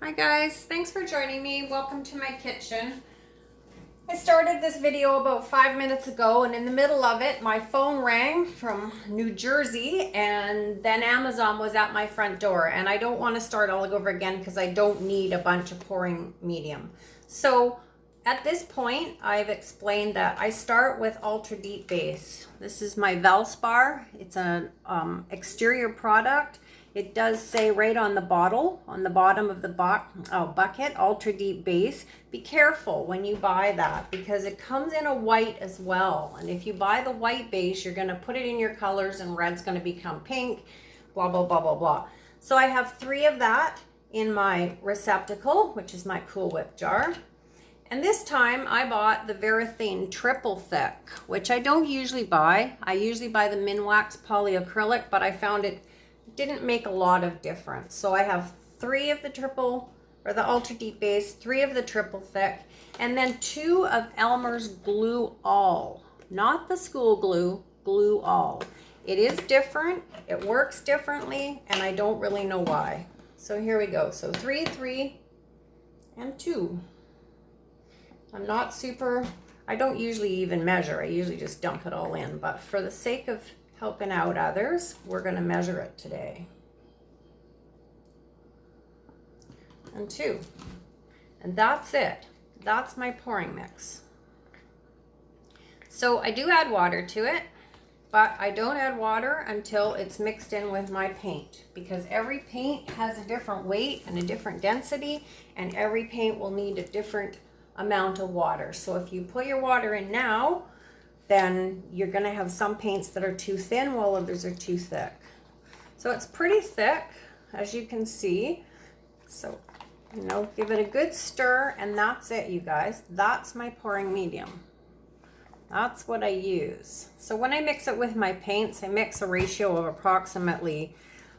Hi guys, thanks for joining me. Welcome to my kitchen. I started this video about 5 minutes ago, and in the middle of it my phone rang from New Jersey, and then Amazon was at my front door, and I don't want to start all over again because I don't need a bunch of pouring medium. So at this point I've explained that I start with Ultra Deep Base. This is my Valspar. It's an exterior product. It does say right on the bottle, on the bottom of the bucket, Ultra Deep Base. Be careful when you buy that because it comes in a white as well. And if you buy the white base, you're gonna put it in your colors and red's gonna become pink, blah, blah, blah, blah, blah. So I have 3 of that in my receptacle, which is my Cool Whip jar. And this time I bought the Varathane Triple Thick, which I don't usually buy. I usually buy the Minwax Polyacrylic, but I found it didn't make a lot of difference. So I have 3 of the Ultra Deep Base, 3 of the Triple Thick, and then 2 of Elmer's Glue All. Not the school glue, Glue All. It is different, it works differently, and I don't really know why. So here we go. So 3, 3, and 2. I don't usually even measure. I usually just dump it all in, but for the sake of helping out others, we're going to measure it today. And 2. And that's it. That's my pouring mix. So I do add water to it, but I don't add water until it's mixed in with my paint, because every paint has a different weight and a different density, and every paint will need a different amount of water. So if you put your water in now, then you're going to have some paints that are too thin while others are too thick. So it's pretty thick, as you can see. So, give it a good stir, and that's it, you guys. That's my pouring medium. That's what I use. So when I mix it with my paints, I mix a ratio of approximately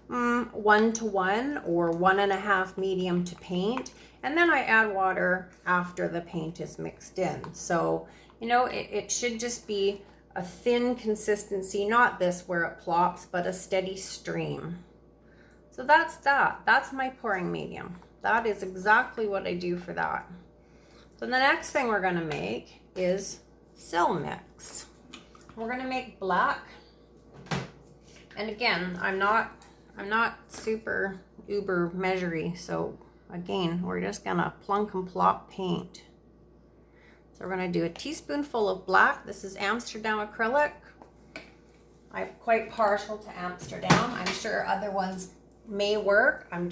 1 to 1 or 1.5 medium to paint. And then I add water after the paint is mixed in. So it should just be a thin consistency, not this where it plops, but a steady stream. So that's that. That's my pouring medium. That is exactly what I do for that. So the next thing we're going to make is cell mix. We're going to make black. And again, I'm not super uber measury, so again, we're just going to plunk and plop paint. So we're going to do a teaspoonful of black. This is Amsterdam acrylic. I'm quite partial to Amsterdam. I'm sure other ones may work. I'm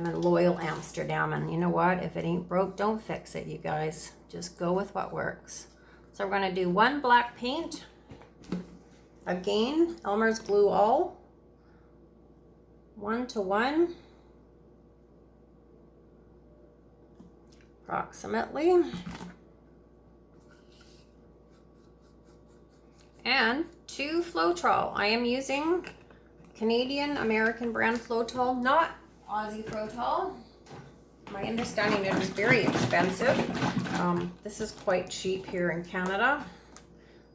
a loyal Amsterdam, and you know what? If it ain't broke, don't fix it, you guys. Just go with what works. So we're going to do 1 black paint. Again, Elmer's Glue All. 1 to 1. Approximately. And 2 Floetrol. I am using Canadian American brand Floetrol, not Aussie Floetrol. My understanding it is very expensive. This is quite cheap here in Canada.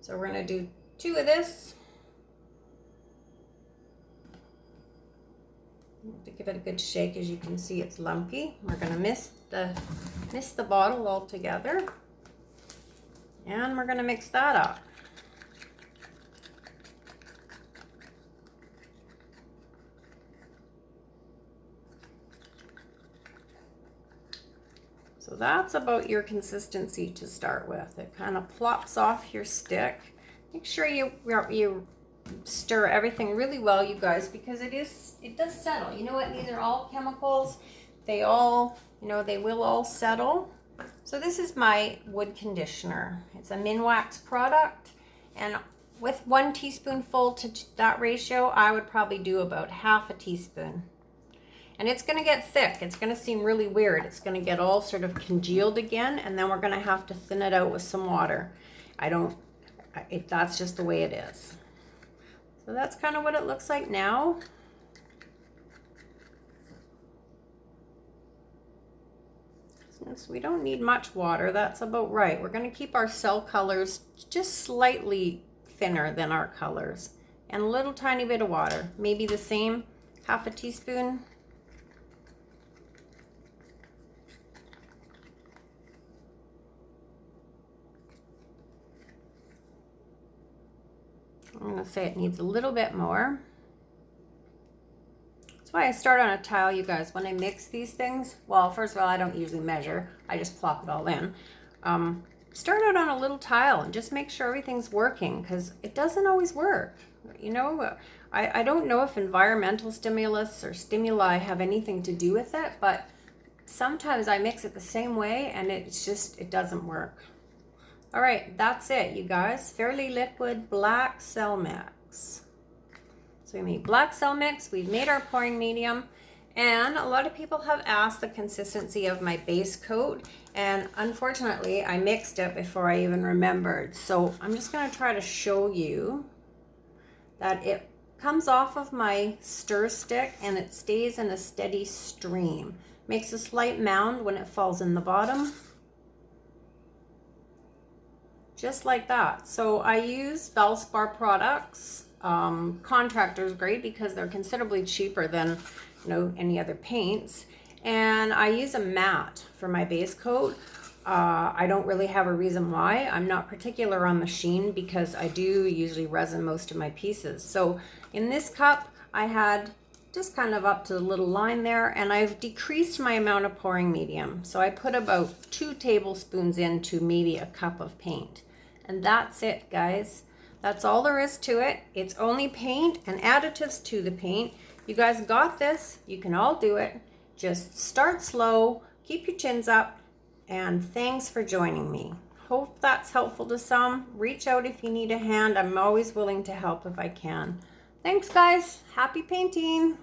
So we're going to do 2 of this. To give it a good shake. As you can see, it's lumpy. We're going to miss the bottle altogether, and we're going to mix that up. So that's about your consistency to start with. It kind of plops off your stick. Make sure you stir everything really well, you guys, because it does settle. You know what? These are all chemicals. They all, they will all settle. So this is my wood conditioner. It's a Minwax product, and with 1 teaspoonful to that ratio, I would probably do about half a teaspoon. And it's going to get thick. It's going to seem really weird. It's going to get all sort of congealed again, and then we're going to have to thin it out with some water. That's just the way it is. So that's kind of what it looks like now. Since we don't need much water, that's about right. We're going to keep our cell colors just slightly thinner than our colors. And a little tiny bit of water. Maybe the same, half a teaspoon. I'm going to say it needs a little bit more. That's why I start on a tile, you guys. When I mix these things, well, first of all, I don't usually measure. I just plop it all in. Start out on a little tile and just make sure everything's working, because it doesn't always work. You know, I don't know if environmental stimulus or stimuli have anything to do with it, but sometimes I mix it the same way and it doesn't work. All right, that's it, you guys. Fairly Liquid Black Cell Mix. So we made black cell mix, we've made our pouring medium, and a lot of people have asked the consistency of my base coat, and unfortunately I mixed it before I even remembered. So I'm just going to try to show you that it comes off of my stir stick and it stays in a steady stream. Makes a slight mound when it falls in the bottom. Just like that. So I use Valspar products. Contractor's grade, because they're considerably cheaper than any other paints. And I use a matte for my base coat. I don't really have a reason why. I'm not particular on the sheen because I do usually resin most of my pieces. So in this cup, I had just kind of up to the little line there, and I've decreased my amount of pouring medium. So I put about 2 tablespoons into maybe a cup of paint. And that's it, guys. That's all there is to it. It's only paint and additives to the paint. You guys got this. You can all do it. Just start slow, keep your chins up, and thanks for joining me. Hope that's helpful to some. Reach out if you need a hand. I'm always willing to help if I can. Thanks, guys. Happy painting.